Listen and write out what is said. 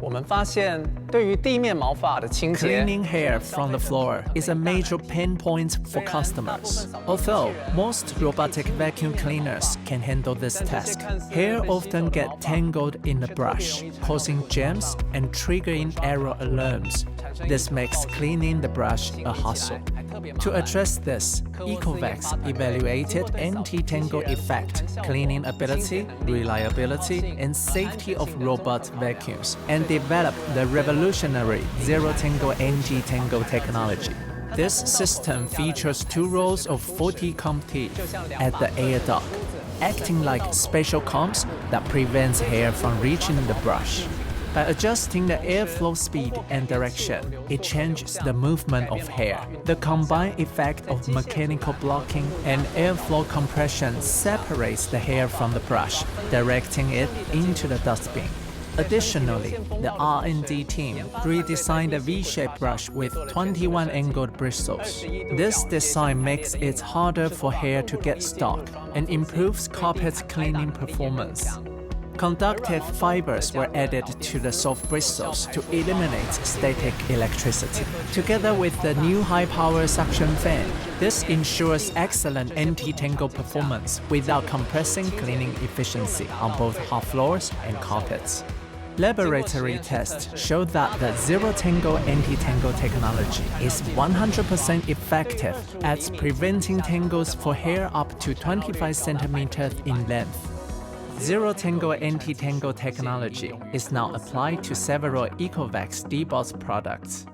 我们发现，对于地面毛发的清洁 Cleaning hair from the floor is a major pain point for customers. Although most robotic vacuum cleaners can handle this task, hair often get tangled in the brush, causing jams and triggering error alarms. This makes cleaning the brush a hassle. To address this, Ecovacs evaluated anti-tangle effect, cleaning ability, reliability, and safety of robot vacuums, and developed the revolutionary ZeroTangle anti-tangle technology. This system features 2 rows of 40 comb teeth at the air duct, acting like special combs that prevents hair from reaching the brush. By adjusting the airflow speed and direction, it changes the movement of hair. The combined effect of mechanical blocking and airflow compression separates the hair from the brush, directing it into the dustbin. Additionally, the R&D team redesigned the V-shaped brush with 21 angled bristles. This design makes it harder for hair to get stuck and improves carpet cleaning performance. Conductive fibers were added to the soft bristles to eliminate static electricity. Together with the new high-power suction fan, this ensures excellent anti-tangle performance without compressing cleaning efficiency on both hard floors and carpets. Laboratory tests showed that the ZeroTangle anti-tangle technology is 100% effective at preventing tangles for hair up to 25 centimeters in length. ZeroTangle anti-tangle technology is now applied to several Ecovacs DEEBOT products.